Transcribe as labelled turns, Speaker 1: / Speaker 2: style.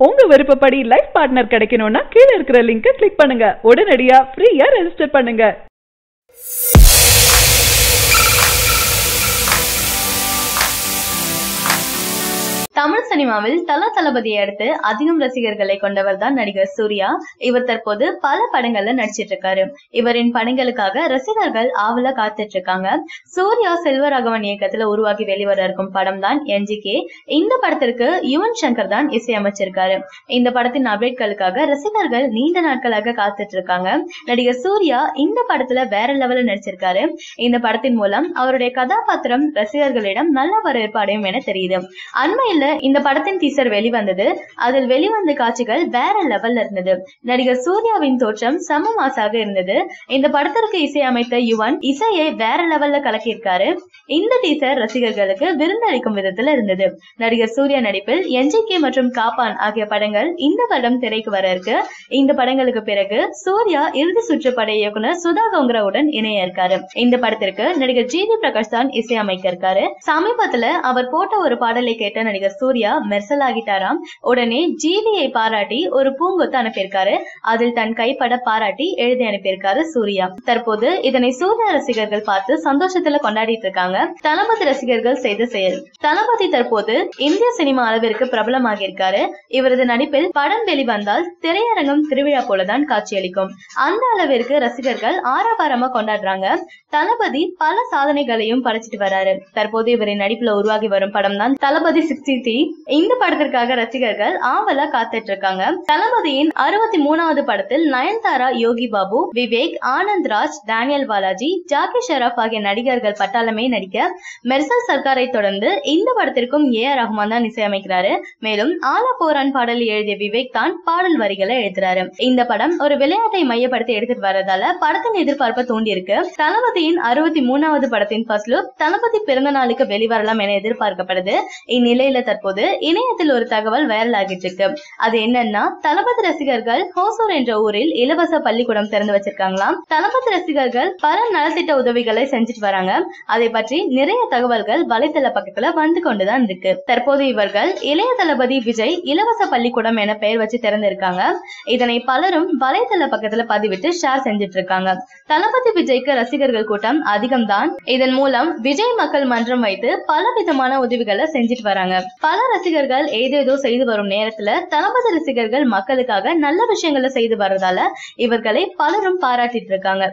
Speaker 1: உங்க விருப்பப்படி life partner கிடைக்கணும்னா கீழ இருக்கிற லிங்கை கிளிக் பண்ணுங்க. உடனடியா ஃப்ரீயா ரெஜிஸ்டர் பண்ணுங்க.
Speaker 2: தமிழ் சினிமாவில் தளபதியை அடுத்து அதிகம் ரசிகர்களை கொண்டவர் தான் நடிகர் சூர்யா. இவர் தற்போது பல படங்கள்ல நடிச்சிட்டு இருக்காரு. இவரின் படங்களுக்காக ரசிகர்கள் ஆவலா காத்துட்டு இருக்காங்க. சூர்யா செல்வராகவன் இயக்கத்துல உருவாகி வெளிவர இருக்கும் படம் தான் என்ஜிகே. இந்த படத்திற்கு யுவன் சங்கர் தான் இசையமைச்சிருக்காரு. இந்த படத்தின் அப்டேட்களுக்காக ரசிகர்கள் நீண்ட நாட்களாக காத்துட்டு இருக்காங்க. நடிகர் சூர்யா இந்த படத்துல வேற லெவல்ல நடிச்சிருக்காரு. இந்த படத்தின் மூலம் அவருடைய கதாபாத்திரம் ரசிகர்களிடம் நல்ல வரவேற்பு அடையும் என தெரியுது. அண்மையில் இந்த படத்தின் டீசர் வெளிவந்தது. அதில் வெளிவந்த காட்சிகள் வேற லெவல்ல இருந்தது. நடிகர் சூர்யாவின் தோற்றம் செம மாசாக இருந்தது. இந்த படத்திற்கு இசையமைத்த யுவன் இசையை வேற லெவல்ல கலக்கியிருக்காரு. இந்த டீசர் ரசிகர்களுக்கு விருந்தளிக்கும் விதத்துல இருந்தது. நடிகர் சூர்யா நடிப்பில் என்ஜிகே மற்றும் காப்பான் ஆகிய படங்கள் இந்த வருடம் திரைக்கு வர இருக்கு. இந்த படங்களுக்கு பிறகு சூர்யா இறுதி சுற்று பட இயக்குனர் சுதா கோங்கராவுடன் இணைய இருக்காரு. இந்த படத்திற்கு நடிகர் ஜிவி பிரகாஷ் தான் இசையமைக்க இருக்காரு. சமீபத்துல அவர் போட்ட ஒரு பாடலை கேட்ட நடிகர் சூர்யா மெர்சல் ஆகிட்டாராம். உடனே ஜிவியை பாராட்டி ஒரு பூங்கொத்து அனுப்பியிருக்காரு. அதில் தன் கைப்பட பாராட்டி எழுதி அனுப்பியிருக்காரு சூர்யா. தற்போது இதனை சூர்யா ரசிகர்கள் பார்த்து சந்தோஷத்துல கொண்டாடிட்டு இருக்காங்க. தளபதி ரசிகர்கள் செய்த செயல். தளபதி தற்போது இந்திய சினிமா அளவிற்கு பிரபலமாக இருக்காரு. இவரது நடிப்பில் படம் வெளிவந்தால் திரையரங்கம் திருவிழா போலதான் காட்சியளிக்கும். அந்த அளவிற்கு ரசிகர்கள் ஆரவாரமா கொண்டாடுறாங்க. தளபதி பல சாதனைகளையும் படைச்சிட்டு வராரு. தற்போது இவரின் நடிப்புல உருவாகி வரும் படம் தான் தளபதி 63. இந்த படத்திற்காக ரசிகர்கள் ஆவலா காத்துட்டு இருக்காங்க. தளபதியின் 63வது படத்தில் நயன்தாரா, யோகி பாபு, விவேக், ஆனந்த் ராஜ், டேனியல் பாலாஜி, ஜாக்கி ஷெராப் ஆகிய நடிகர்கள் பட்டாளமே நடிக்க மெர்சல் சர்க்காரை தொடர்ந்து இந்த படத்திற்கும் ஏஆர் ரஹ்மான் தான் இசையமைக்கிறாரு. மேலும் ஆலா போரான் பாடலை எழுதிய விவேக் தான் பாடல் வரிகளை எழுதுறாரு. இந்த படம் ஒரு விளையாட்டை மையப்படுத்தி எடுத்துட்டு வரதால படத்தின் எதிர்பார்ப்பை தூண்டி இருக்கு. தளபதியின் 63வது படத்தின் ஃபர்ஸ்ட் லுக் தளபதி பிறந்த நாளுக்கு வெளிவரலாம் என எதிர்பார்க்கப்படுது. இந்நிலையில தற்போது இணையத்தில் ஒரு தகவல் வைரல் ஆகிட்டு இருக்கு. அது என்னன்னா, தளபதி ரசிகர்கள் ஹோசூர் என்ற ஊரில் இலவச பள்ளிக்கூடம் திறந்து வச்சிருக்காங்களாம். தளபதி ரசிகர்கள் பல நலத்திட்ட உதவிகளை செஞ்சுட்டு வராங்க. அதை பற்றி நிறைய தகவல்கள் வலைத்தள பக்கத்துல வந்து கொண்டுதான் இருக்கு. தற்போது இவர்கள் இளைய தளபதி விஜய் இலவச பள்ளிக்கூடம் என பெயர் வச்சு திறந்திருக்காங்க. இதனை பலரும் வலைத்தள பக்கத்துல பதிவிட்டு ஷேர் செஞ்சுட்டு இருக்காங்க. தளபதி விஜய்க்கு ரசிகர்கள் கூட்டம் அதிகம் தான். இதன் மூலம் விஜய் மக்கள் மன்றம் வைத்து பல விதமான உதவிகளை செஞ்சுட்டு வராங்க. பல ரசிகர்கள் ஏதேதோ செய்து வரும் நேரத்துல தளபதி ரசிகர்கள் மக்களுக்காக நல்ல விஷயங்களை செய்து வரதால இவர்களை பலரும் பாராட்டிட்டு இருக்காங்க.